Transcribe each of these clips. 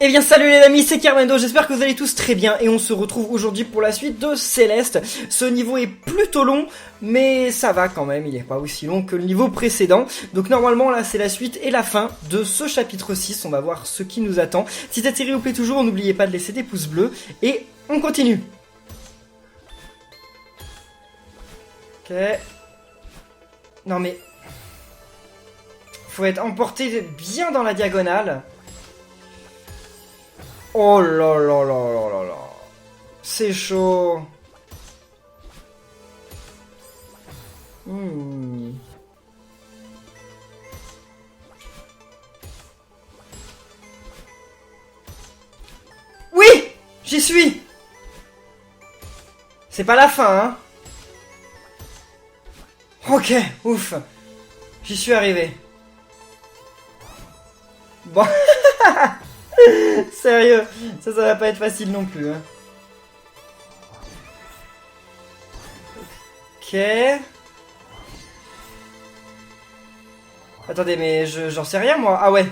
Eh bien salut les amis, c'est Carmendo, j'espère que vous allez tous très bien et on se retrouve aujourd'hui pour la suite de Céleste. Ce niveau est plutôt long, mais ça va quand même, il n'est pas aussi long que le niveau précédent. Donc normalement là c'est la suite et la fin de ce chapitre 6, on va voir ce qui nous attend. Si cette série vous plaît toujours, n'oubliez pas de laisser des pouces bleus et on continue. Ok. Non mais... faut être emporté bien dans la diagonale. Oh là là là là là là. C'est chaud. Oui, j'y suis. C'est pas la fin, hein. Ok, ouf. J'y suis arrivé. Bon. Sérieux, ça va pas être facile non plus. Hein. Ok. Attendez, mais j'en sais rien moi. Ah ouais,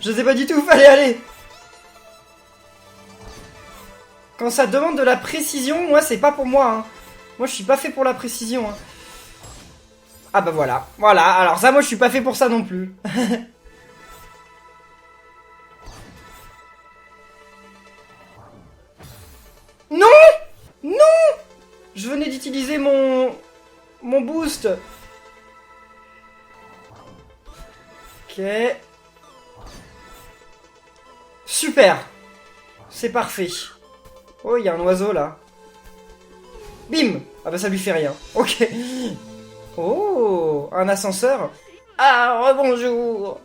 je sais pas du tout, fallait aller. Quand ça demande de la précision, moi c'est pas pour moi. Hein. Moi je suis pas fait pour la précision. Hein. Ah bah voilà, voilà, alors ça moi je suis pas fait pour ça non plus. Non! Non! Je venais d'utiliser mon boost. Ok. Super. C'est parfait. Oh, il y a un oiseau là. Bim! Ah bah ça lui fait rien. Ok. Oh, un ascenseur. Ah, rebonjour.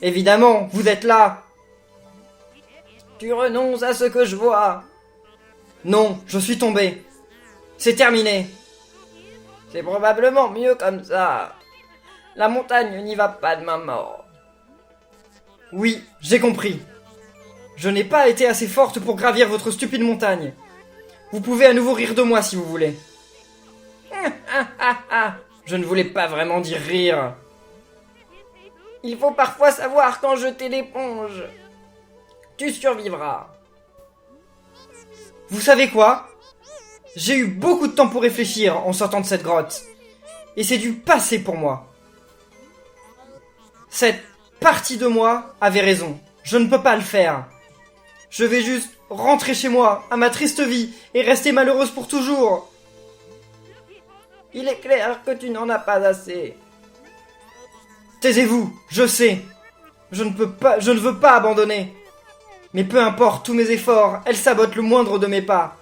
Évidemment, vous êtes là. Tu renonces à ce que je vois. Non, je suis tombé. C'est terminé. C'est probablement mieux comme ça. La montagne n'y va pas de ma mort. Oui, j'ai compris. Je n'ai pas été assez forte pour gravir votre stupide montagne. Vous pouvez à nouveau rire de moi si vous voulez. Je ne voulais pas vraiment dire rire. Il faut parfois savoir quand jeter l'éponge. Tu survivras. Vous savez quoi? J'ai eu beaucoup de temps pour réfléchir en sortant de cette grotte. Et c'est du passé pour moi. Cette partie de moi avait raison. Je ne peux pas le faire. Je vais juste rentrer chez moi, à ma triste vie, et rester malheureuse pour toujours. Il est clair que tu n'en as pas assez. Taisez-vous, je sais. Je ne veux pas abandonner. Mais peu importe tous mes efforts, elle sabote le moindre de mes pas.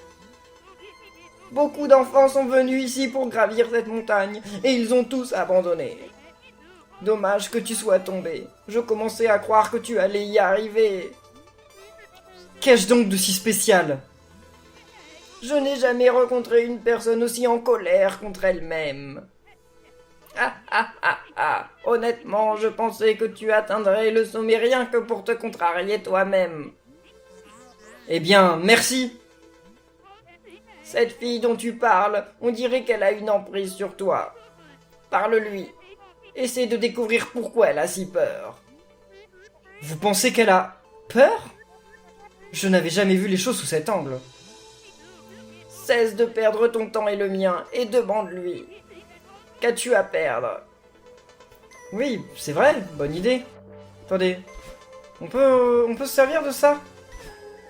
Beaucoup d'enfants sont venus ici pour gravir cette montagne, et ils ont tous abandonné. Dommage que tu sois tombé. Je commençais à croire que tu allais y arriver. Qu'ai-je donc de si spécial? Je n'ai jamais rencontré une personne aussi en colère contre elle-même. Honnêtement, je pensais que tu atteindrais le sommet rien que pour te contrarier toi-même. Eh bien, merci. Cette fille dont tu parles, on dirait qu'elle a une emprise sur toi. Parle-lui. Essaie de découvrir pourquoi elle a si peur. Vous pensez qu'elle a peur? Je n'avais jamais vu les choses sous cet angle. Cesse de perdre ton temps et le mien, et demande-lui. Qu'as-tu à perdre? Oui, c'est vrai, bonne idée. Attendez, on peut se servir de ça?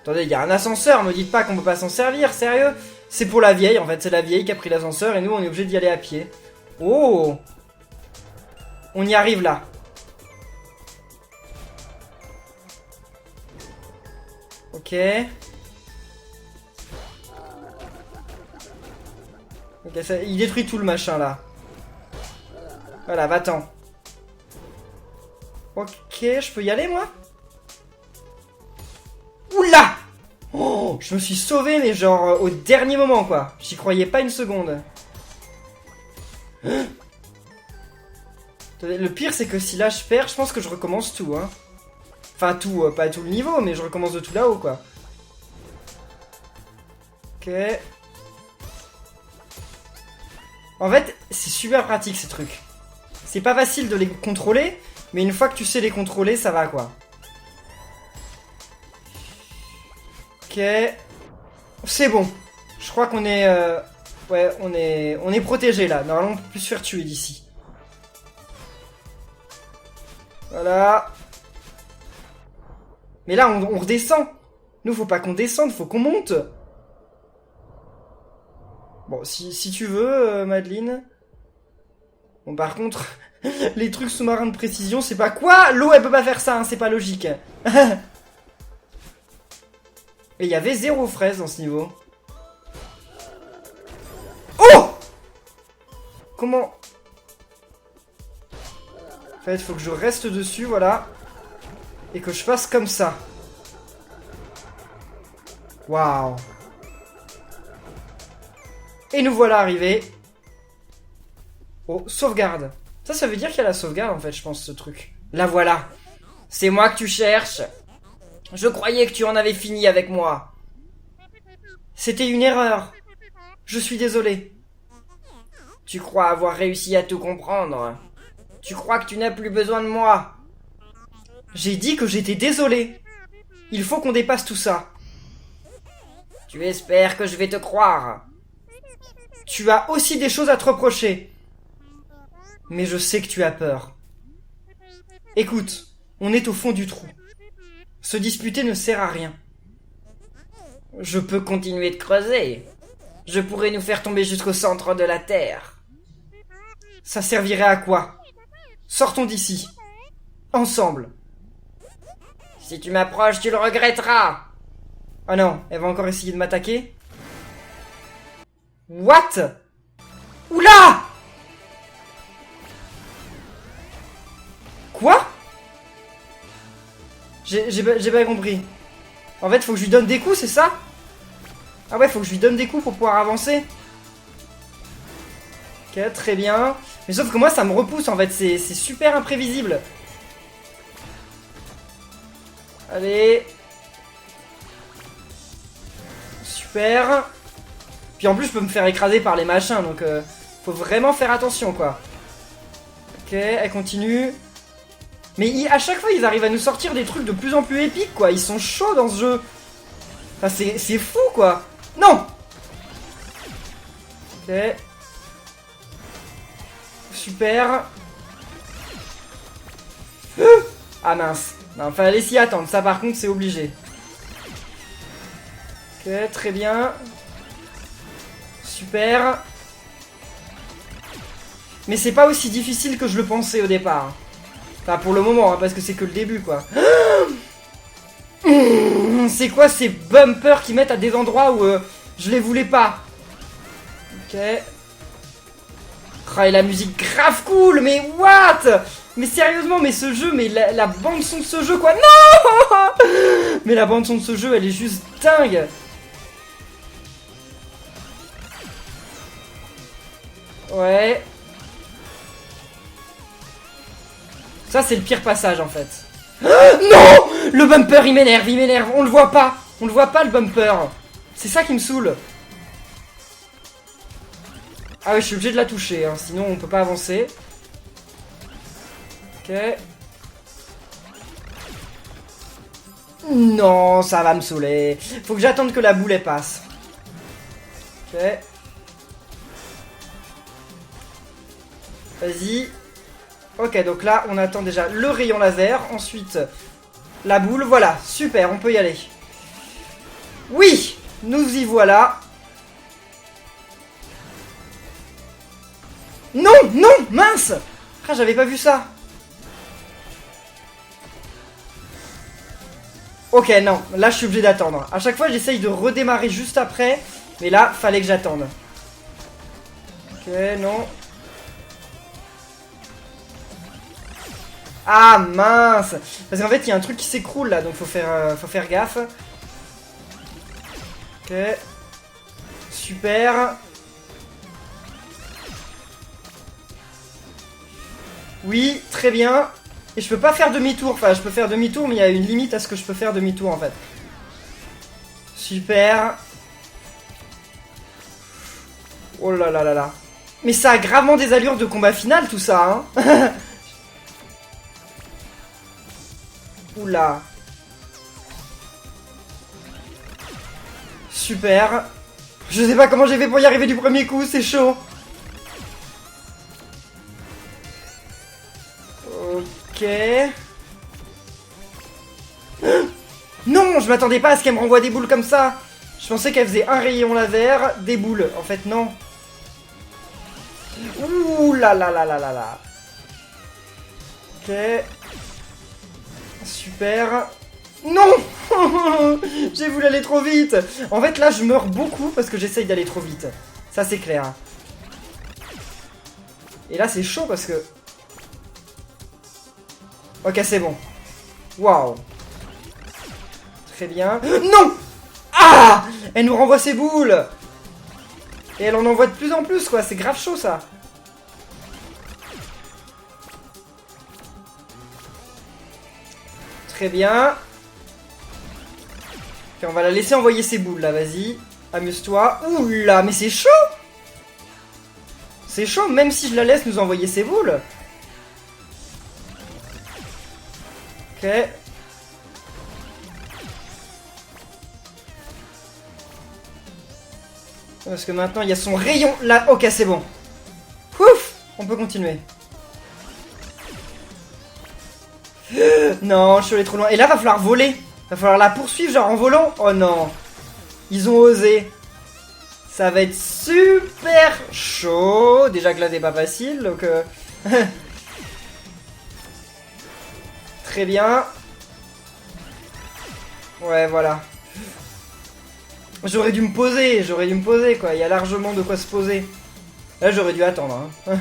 Attendez, il y a un ascenseur, me dites pas qu'on peut pas s'en servir, sérieux? C'est pour la vieille, en fait, c'est la vieille qui a pris l'ascenseur et nous on est obligé d'y aller à pied. Oh! On y arrive là. Ok. Ok, ça, il détruit tout le machin là. Voilà, va-t'en. Ok, je peux y aller moi? Oula! Oh, je me suis sauvé mais genre au dernier moment quoi. J'y croyais pas une seconde. Le pire c'est que si là je perds, je pense que je recommence tout hein. Enfin tout, pas tout le niveau, mais je recommence de tout là-haut quoi. Ok. En fait, c'est super pratique ces trucs. C'est pas facile de les contrôler, mais une fois que tu sais les contrôler, ça va quoi. Ok. C'est bon. Je crois qu'on est... Ouais, on est protégé là. Normalement, on peut plus se faire tuer d'ici. Voilà. Mais là, on redescend. Nous, faut pas qu'on descende, faut qu'on monte. Bon, si tu veux, Madeleine. Bon, par contre, les trucs sous-marins de précision, c'est pas quoi? L'eau, elle peut pas faire ça, hein, c'est pas logique. Et il y avait 0 fraise dans ce niveau. Oh! Comment? En fait, il faut que je reste dessus, voilà. Et que je fasse comme ça. Waouh. Et nous voilà arrivés. Oh, sauvegarde. Ça veut dire qu'il y a la sauvegarde, en fait, je pense, ce truc. La voilà. C'est moi que tu cherches. Je croyais que tu en avais fini avec moi. C'était une erreur. Je suis désolé. Tu crois avoir réussi à tout comprendre. Tu crois que tu n'as plus besoin de moi. J'ai dit que j'étais désolé. Il faut qu'on dépasse tout ça. Tu espères que je vais te croire. Tu as aussi des choses à te reprocher. Mais je sais que tu as peur. Écoute, on est au fond du trou. Se disputer ne sert à rien. Je peux continuer de creuser. Je pourrais nous faire tomber jusqu'au centre de la Terre. Ça servirait à quoi? Sortons d'ici. Ensemble. Si tu m'approches, tu le regretteras. Oh non, elle va encore essayer de m'attaquer. What? Oula! Quoi? J'ai pas compris. En fait, faut que je lui donne des coups, c'est ça? Ah ouais, faut que je lui donne des coups pour pouvoir avancer. Ok, très bien. Mais sauf que moi, ça me repousse, en fait. C'est super imprévisible. Allez. Super. Puis en plus, je peux me faire écraser par les machins, donc faut vraiment faire attention, quoi. Ok, elle continue. Mais à chaque fois, ils arrivent à nous sortir des trucs de plus en plus épiques, quoi. Ils sont chauds dans ce jeu. Enfin, c'est fou, quoi. Non! Ok. Super. Ah mince. Non, fallait s'y attendre. Ça, par contre, c'est obligé. Ok, très bien. Super. Mais c'est pas aussi difficile que je le pensais au départ. Enfin, pour le moment, hein, parce que c'est que le début, quoi. C'est quoi ces bumpers qui mettent à des endroits où je les voulais pas? Ok. Oh, et la musique grave cool, mais what? Mais sérieusement, mais ce jeu, mais la bande son de ce jeu, quoi. Non! Mais la bande son de ce jeu, elle est juste dingue. Ouais. Ça, c'est le pire passage, en fait. Non! Le bumper, il m'énerve. On le voit pas. On le voit pas, le bumper. C'est ça qui me saoule. Ah ouais, je suis obligé de la toucher, hein, sinon on peut pas avancer. Ok. Non, ça va me saouler. Faut que j'attende que la boule elle passe. Ok. Vas-y. Ok, donc là, on attend déjà le rayon laser. Ensuite, la boule. Voilà, super, on peut y aller. Oui, nous y voilà. Non, non, mince. Ah, j'avais pas vu ça. Ok, non, là, je suis obligé d'attendre. À chaque fois, j'essaye de redémarrer juste après. Mais là, fallait que j'attende. Ok, non. Ah mince! Parce qu'en fait il y a un truc qui s'écroule là, donc faut faire gaffe. Ok. Super. Oui, très bien. Et je peux pas faire demi-tour, enfin je peux faire demi-tour mais il y a une limite à ce que je peux faire demi-tour en fait. Super. Oh là là là là. Mais ça a gravement des allures de combat final tout ça, hein. Oula. Super. Je sais pas comment j'ai fait pour y arriver du premier coup, c'est chaud. Ok. Non, je m'attendais pas à ce qu'elle me renvoie des boules comme ça. Je pensais qu'elle faisait un rayon laser, des boules. En fait, non. Ouh là là là là là là. Ok. Super. Non. J'ai voulu aller trop vite. En fait, là, je meurs beaucoup parce que j'essaye d'aller trop vite. Ça, c'est clair. Et là, c'est chaud parce que... Ok, c'est bon. Waouh. Très bien. Non. Ah. Elle nous renvoie ses boules. Et elle en envoie de plus en plus, quoi. C'est grave chaud, ça. Très bien. Ok, on va la laisser envoyer ses boules, là. Vas-y. Amuse-toi. Ouh là, mais c'est chaud. C'est chaud, même si je la laisse nous envoyer ses boules. Ok. Parce que maintenant, il y a son rayon là. Ok, c'est bon. Ouf. On peut continuer. Non, je suis allé trop loin. Et là, va falloir voler. Va falloir la poursuivre, genre en volant. Oh non. Ils ont osé. Ça va être super chaud. Déjà que là, c'est pas facile, donc... Très bien. Ouais, voilà. J'aurais dû me poser, quoi. Il y a largement de quoi se poser. Là, j'aurais dû attendre. Hein.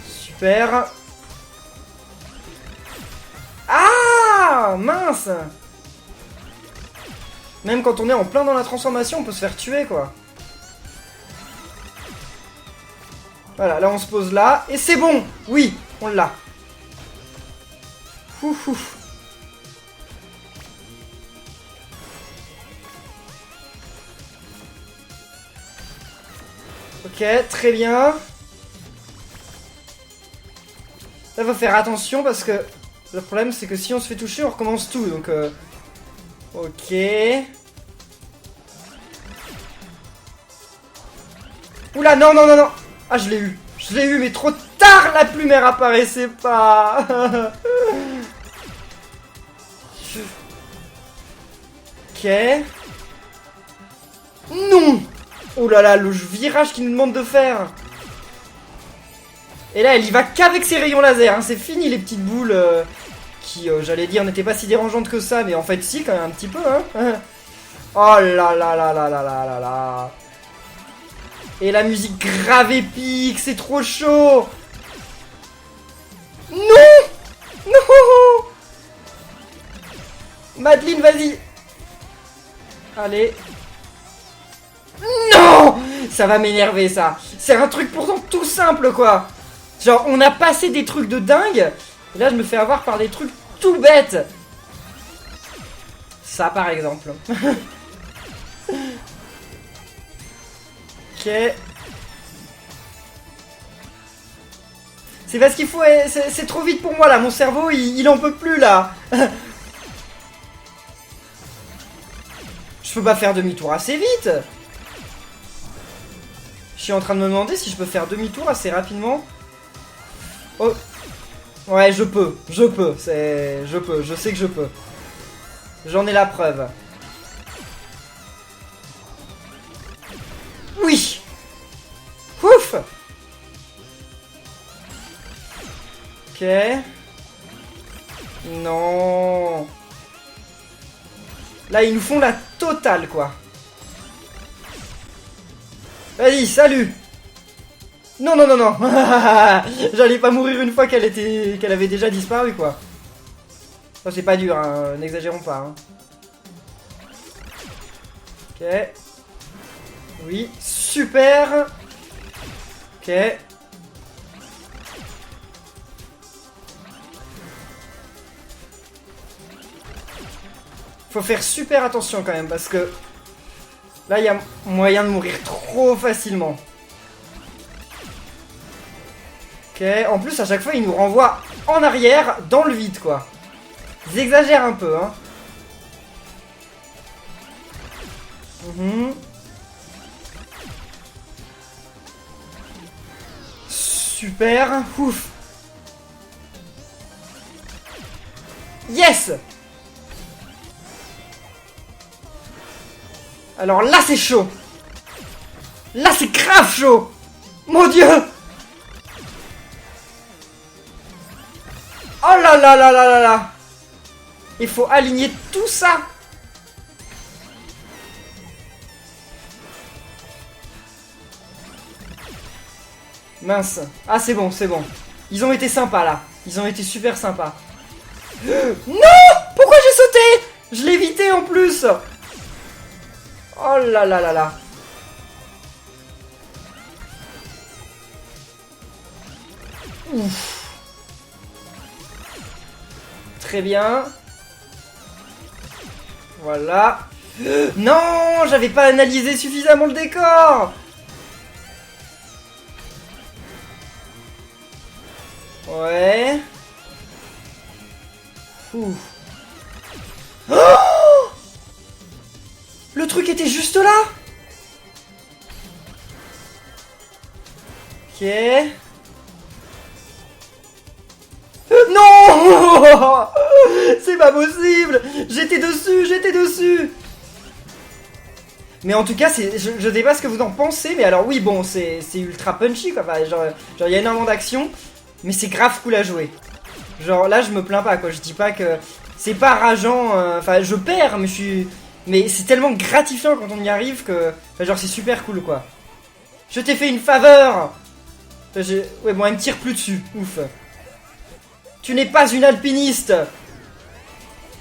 Super. Ah, mince. Même quand on est en plein dans la transformation, on peut se faire tuer, quoi. Voilà, là, on se pose là. Et c'est bon. Oui, on l'a. Ouf, ouf. Ok, très bien. Là, faut faire attention parce que le problème, c'est que si on se fait toucher, on recommence tout. Donc, ok. Oula, non, non, non, non. Ah, je l'ai eu. Je l'ai eu, mais trop tard, la plume, elle apparaissait pas. Ok. Non. Oh là là, le virage qu'il nous demande de faire. Et là, elle y va qu'avec ses rayons laser. Hein. C'est fini, les petites boules qui, j'allais dire, n'étaient pas si dérangeantes que ça. Mais en fait, si, quand même, un petit peu. Hein. Oh là là là là là là là là. Et la musique grave épique. C'est trop chaud. Non. Non. Madeline, vas-y. Allez. Non. Ça va m'énerver, ça. C'est un truc pourtant tout simple, quoi. Genre, on a passé des trucs de dingue. Et là, je me fais avoir par des trucs tout bêtes. Ça, par exemple. Ok. C'est parce qu'il faut... C'est trop vite pour moi, là. Mon cerveau, il en peut plus, là. Je peux pas faire demi-tour assez vite. Je suis en train de me demander si je peux faire demi-tour assez rapidement. Oh. Ouais, je peux, je sais que je peux. J'en ai la preuve. Oui. Ouf. Ok. Non. Là, ils nous font la totale, quoi. Vas-y, salut. Non, non, non, non. J'allais pas mourir une fois qu'elle avait déjà disparu, quoi. Oh, c'est pas dur, hein. N'exagérons pas. Hein. Ok. Oui, super. Ok. Faut faire super attention quand même, parce que là, il y a moyen de mourir trop facilement. Ok, en plus, à chaque fois, il nous renvoie en arrière, dans le vide, quoi. Ils exagèrent un peu, hein. Mhm. Super. Ouf. Yes. Alors là, c'est chaud. Là, c'est grave chaud. Mon Dieu. Oh là là là là là là. Il faut aligner tout ça. Mince. Ah, c'est bon, c'est bon. Ils ont été sympas, là. Ils ont été super sympas. Non! Pourquoi j'ai sauté? Je l'ai évité, en plus. Oh là là là là. Ouf. Très bien. Voilà. Non! J'avais pas analysé suffisamment le décor! Ouais. Ouh. Oh, le truc était juste là. Ok. Non. C'est pas possible. J'étais dessus, j'étais dessus. Mais en tout cas, je sais pas ce que vous en pensez, mais alors oui, bon, c'est ultra punchy, quoi. Enfin, genre, il y a énormément d'action, mais c'est grave cool à jouer. Genre là, je me plains pas, quoi. Je dis pas que c'est pas rageant. Enfin, je perds, mais je suis. Mais c'est tellement gratifiant quand on y arrive que. Enfin, genre, c'est super cool, quoi. Je t'ai fait une faveur. Ouais, bon, elle me tire plus dessus. Ouf. Tu n'es pas une alpiniste.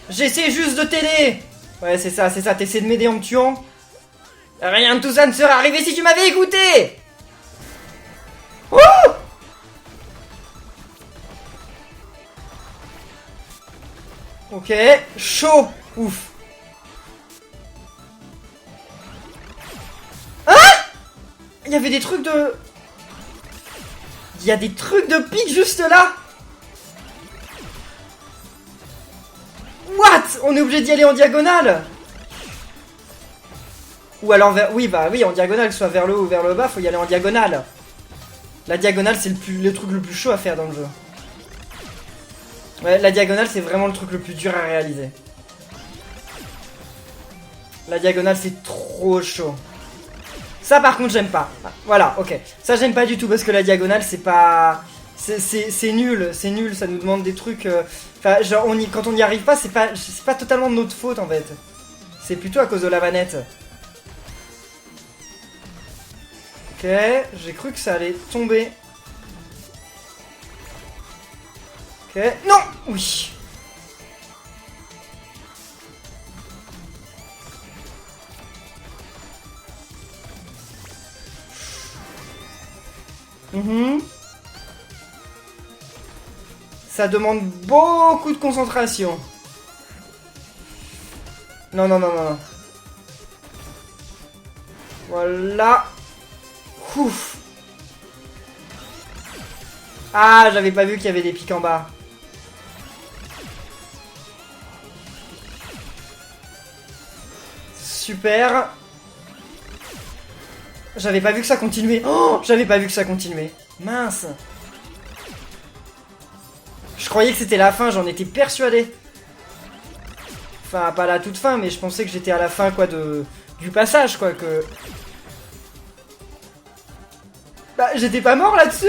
J'essaie juste de t'aider. Ouais, c'est ça, c'est ça. T'essaies de m'aider en me tuant. Rien de tout ça ne serait arrivé si tu m'avais écouté. Oh! Ok, chaud. Ouf. Hein? Il y avait des trucs de... Il y a des trucs de pique juste là. What? On est obligé d'y aller en diagonale. Ou alors vers... Oui, bah oui, en diagonale, que ce soit vers le haut ou vers le bas, faut y aller en diagonale. La diagonale, c'est le truc le plus chaud à faire dans le jeu. Ouais, la diagonale, c'est vraiment le truc le plus dur à réaliser. La diagonale, c'est trop chaud. Ça, par contre, j'aime pas. Voilà, ok. Ça, j'aime pas du tout, parce que la diagonale, c'est pas... C'est nul, c'est nul, ça nous demande des trucs... Enfin, genre, quand on n'y arrive pas, c'est pas totalement de notre faute, en fait. C'est plutôt à cause de la manette. Ok, j'ai cru que ça allait tomber. Ok, non! Oui! Ça demande beaucoup de concentration. Non, non, non, non, non. Voilà. Ouf. Ah, j'avais pas vu qu'il y avait des pics en bas. Super. J'avais pas vu que ça continuait. Oh, j'avais pas vu que ça continuait. Mince. Je croyais que c'était la fin, j'en étais persuadé. Enfin, pas la toute fin, mais je pensais que j'étais à la fin, quoi, du passage, quoi, que... Bah, j'étais pas mort là-dessus.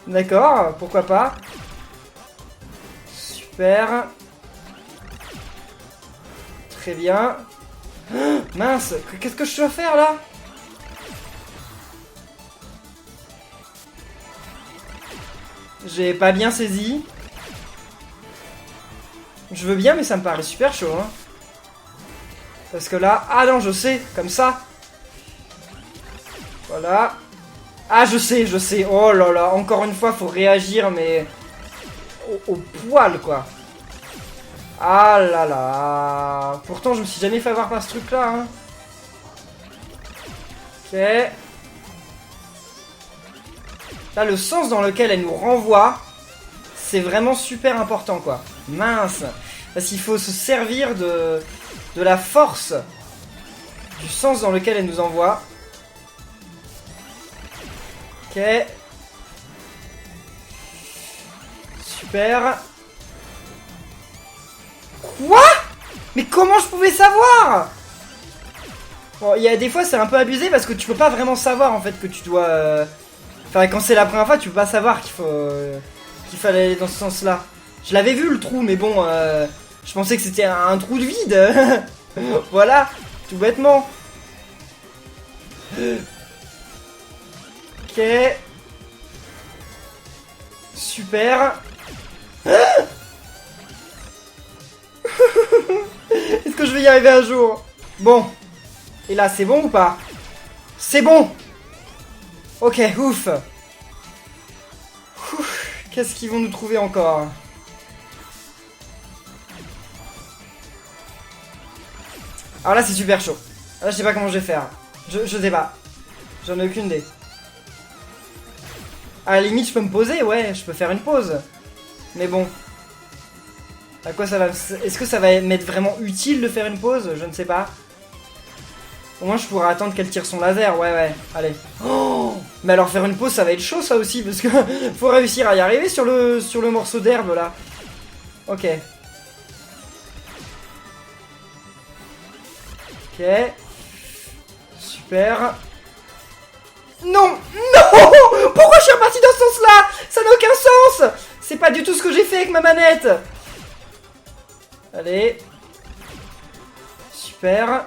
D'accord, pourquoi pas. Super. Très bien. Oh, mince, qu'est-ce que je dois faire, là? J'ai pas bien saisi. Je veux bien, mais ça me paraît super chaud, hein. Parce que là... Ah non, je sais, comme ça. Voilà. Ah, je sais, je sais. Oh là là, encore une fois, faut réagir, mais... Au poil, quoi. Ah là là. Pourtant, je me suis jamais fait avoir par ce truc-là, hein. Ok. Là, le sens dans lequel elle nous renvoie, c'est vraiment super important, quoi. Mince. Parce qu'il faut se servir de la force du sens dans lequel elle nous envoie. Ok. Super. Quoi? Mais comment je pouvais savoir? Bon, il y a des fois c'est un peu abusé parce que tu peux pas vraiment savoir en fait que tu dois... Enfin, quand c'est la première fois, tu peux pas savoir qu'il faut... qu'il fallait aller dans ce sens-là. Je l'avais vu le trou, mais bon, je pensais que c'était un trou de vide. Voilà, tout bêtement. Ok. Super. Est-ce que je vais y arriver un jour? Bon. Et là, c'est bon ou pas? C'est bon. Ok, ouf. Qu'est-ce qu'ils vont nous trouver encore? Alors là, c'est super chaud. Là, je sais pas comment je vais faire. Je sais pas. J'en ai aucune idée. À la limite, je peux me poser, ouais, je peux faire une pause. Mais bon. À quoi ça va... Est-ce que ça va m'être vraiment utile de faire une pause? Je ne sais pas. Au moins, je pourrais attendre qu'elle tire son laser, ouais, allez. Oh, mais alors, faire une pause, ça va être chaud, ça aussi, parce que faut réussir à y arriver sur le morceau d'herbe, là. Ok. Ok. Super. Non! Non! Pourquoi je suis reparti dans ce sens-là? Ça n'a aucun sens! C'est pas du tout ce que j'ai fait avec ma manette! Allez. Super.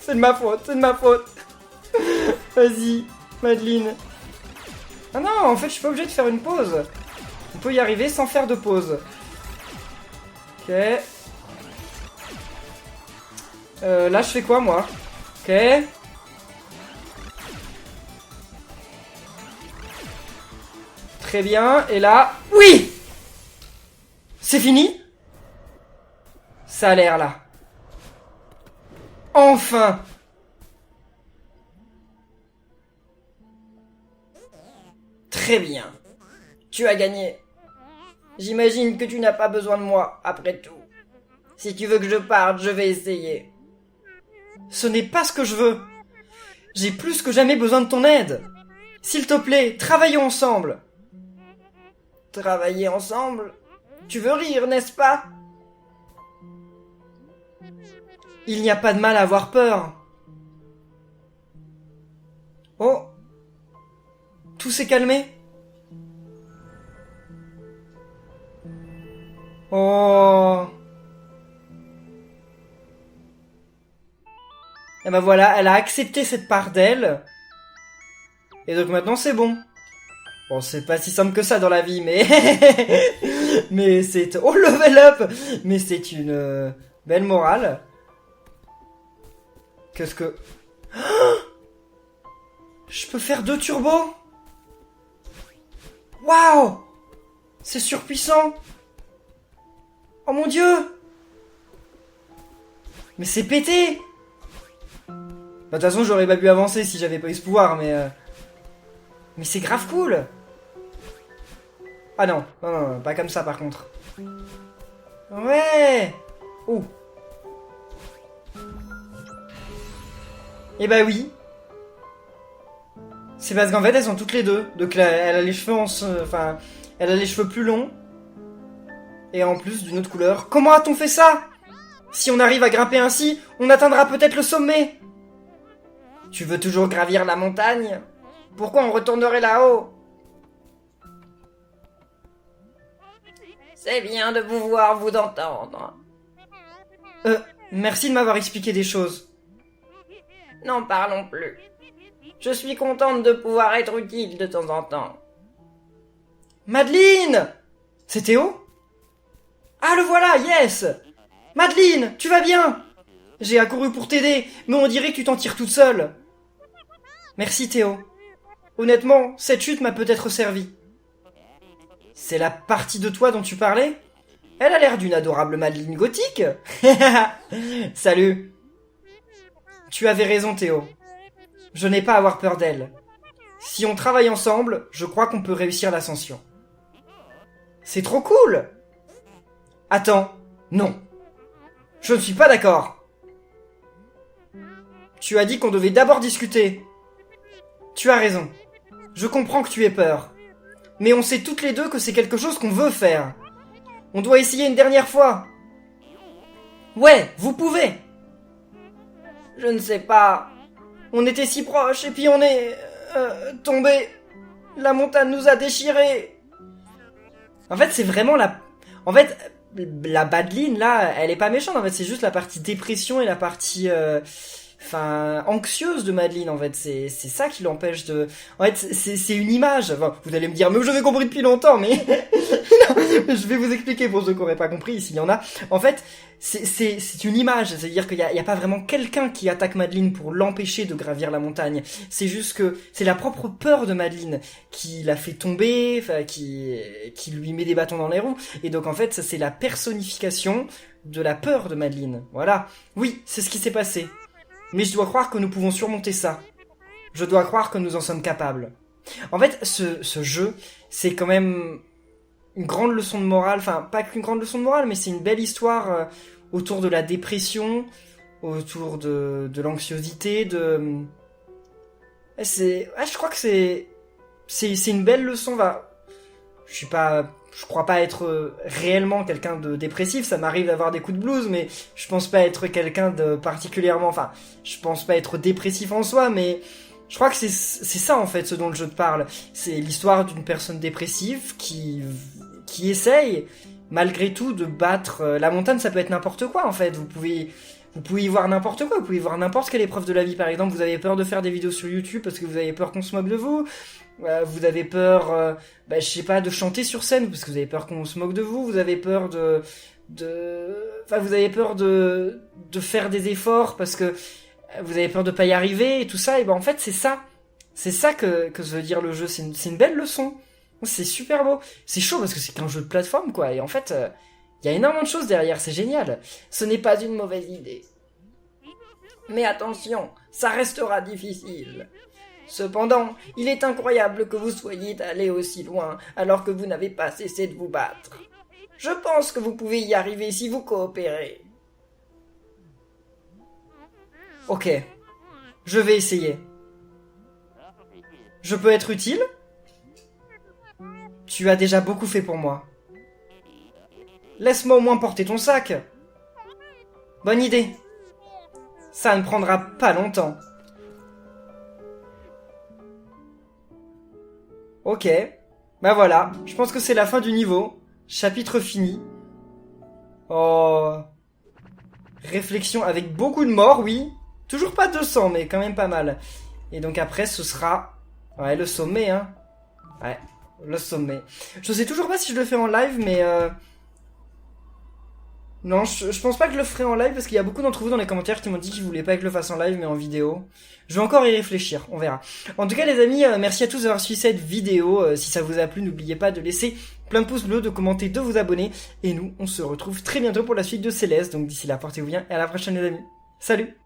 C'est de ma faute, c'est de ma faute. Vas-y, Madeline. Ah non, en fait, je suis pas obligé de faire une pause. On peut y arriver sans faire de pause. Ok. Là, je fais quoi, moi? Ok. Très bien, et là... Oui! C'est fini? Ça a l'air, là. Enfin! Très bien. Tu as gagné. J'imagine que tu n'as pas besoin de moi, après tout. Si tu veux que je parte, je vais essayer. Ce n'est pas ce que je veux. J'ai plus que jamais besoin de ton aide. S'il te plaît, travaillons ensemble. Travailler ensemble? Tu veux rire, n'est-ce pas? Il n'y a pas de mal à avoir peur. Oh. Tout s'est calmé. Oh. Et ben voilà, elle a accepté cette part d'elle. Et donc maintenant c'est bon. Bon, c'est pas si simple que ça dans la vie, mais... mais c'est... Oh, level up! Mais c'est une belle morale. Qu'est-ce que... Je peux faire 2 turbos? Waouh! C'est surpuissant! Oh mon dieu! Mais c'est pété! Bah, de toute façon, j'aurais pas pu avancer si j'avais pas eu ce pouvoir, mais... Mais c'est grave cool! Ah non, non, pas comme ça par contre. Ouais! Oh! Eh bah oui! C'est parce qu'en fait elles sont toutes les deux. Donc là, elle a les cheveux enfin, elle a les cheveux plus longs. Et en plus d'une autre couleur. Comment a-t-on fait ça? Si on arrive à grimper ainsi, on atteindra peut-être le sommet. Tu veux toujours gravir la montagne? Pourquoi on retournerait là-haut? C'est bien de pouvoir vous entendre. Merci de m'avoir expliqué des choses. N'en parlons plus. Je suis contente de pouvoir être utile de temps en temps. Madeline! C'est Théo? Ah, le voilà, yes! Madeline, tu vas bien? J'ai accouru pour t'aider, mais on dirait que tu t'en tires toute seule. Merci Théo. Honnêtement, cette chute m'a peut-être servi. C'est la partie de toi dont tu parlais? Elle a l'air d'une adorable Madeline gothique. Salut. Tu avais raison Théo. Je n'ai pas à avoir peur d'elle. Si on travaille ensemble, je crois qu'on peut réussir l'ascension. C'est trop cool! Attends, non. Je ne suis pas d'accord. Tu as dit qu'on devait d'abord discuter. Tu as raison. Je comprends que tu aies peur. Mais on sait toutes les deux que c'est quelque chose qu'on veut faire. On doit essayer une dernière fois. Ouais, vous pouvez. Je ne sais pas. On était si proches et puis on est... tombé. La montagne nous a déchirés. En fait, c'est vraiment la... En fait, la Madeline, là, elle est pas méchante. En fait, c'est juste la partie dépression et la partie... anxieuse de Madeline, en fait. C'est ça qui l'empêche de... En fait, c'est une image. Enfin, vous allez me dire, mais j'avais compris depuis longtemps, mais... non, je vais vous expliquer pour ceux qui n'auraient pas compris, s'il y en a. En fait, c'est une image. C'est-à-dire qu'il y a pas vraiment quelqu'un qui attaque Madeline pour l'empêcher de gravir la montagne. C'est juste que c'est la propre peur de Madeline qui la fait tomber, qui lui met des bâtons dans les roues. Et donc, en fait, ça, c'est la personnification de la peur de Madeline. Voilà. Oui, c'est ce qui s'est passé. Mais je dois croire que nous pouvons surmonter ça. Je dois croire que nous en sommes capables. En fait, ce jeu, c'est quand même une grande leçon de morale. Enfin, pas qu'une grande leçon de morale, mais c'est une belle histoire autour de la dépression, autour de l'anxiosité, je crois que c'est une belle leçon. Je crois pas être réellement quelqu'un de dépressif, ça m'arrive d'avoir des coups de blues, mais je pense pas être quelqu'un de particulièrement... Enfin, je pense pas être dépressif en soi, mais je crois que c'est ça en fait ce dont le jeu te parle. C'est l'histoire d'une personne dépressive qui essaye, malgré tout, de battre... La montagne, ça peut être n'importe quoi en fait, vous pouvez y voir n'importe quoi, vous pouvez y voir n'importe quelle épreuve de la vie. Par exemple, vous avez peur de faire des vidéos sur YouTube parce que vous avez peur qu'on se moque de vous. Vous avez peur, je sais pas, de chanter sur scène parce que vous avez peur qu'on se moque de vous. Vous avez peur vous avez peur de faire des efforts parce que vous avez peur de pas y arriver et tout ça. Et ben en fait, c'est ça que veut dire le jeu. C'est une belle leçon. C'est super beau. C'est chaud parce que c'est qu'un jeu de plateforme, quoi. Et en fait, il y a énormément de choses derrière. C'est génial. Ce n'est pas une mauvaise idée. Mais attention, ça restera difficile. Cependant, il est incroyable que vous soyez allé aussi loin alors que vous n'avez pas cessé de vous battre. Je pense que vous pouvez y arriver si vous coopérez. Ok, je vais essayer. Je peux être utile ? Tu as déjà beaucoup fait pour moi. Laisse-moi au moins porter ton sac. Bonne idée. Ça ne prendra pas longtemps. Ok, bah voilà, je pense que c'est la fin du niveau. Chapitre fini. Oh. Réflexion avec beaucoup de morts, oui. Toujours pas 200, mais quand même pas mal. Et donc après, ce sera... Ouais, le sommet, hein. Ouais, le sommet. Je sais toujours pas si je le fais en live, mais... Non, je pense pas que je le ferai en live parce qu'il y a beaucoup d'entre vous dans les commentaires qui m'ont dit qu'ils voulaient pas que je le fasse en live mais en vidéo. Je vais encore y réfléchir, on verra. En tout cas les amis, merci à tous d'avoir suivi cette vidéo. Si ça vous a plu, n'oubliez pas de laisser plein de pouces bleus, de commenter, de vous abonner. Et nous, on se retrouve très bientôt pour la suite de Céleste. Donc d'ici là, portez-vous bien et à la prochaine les amis. Salut!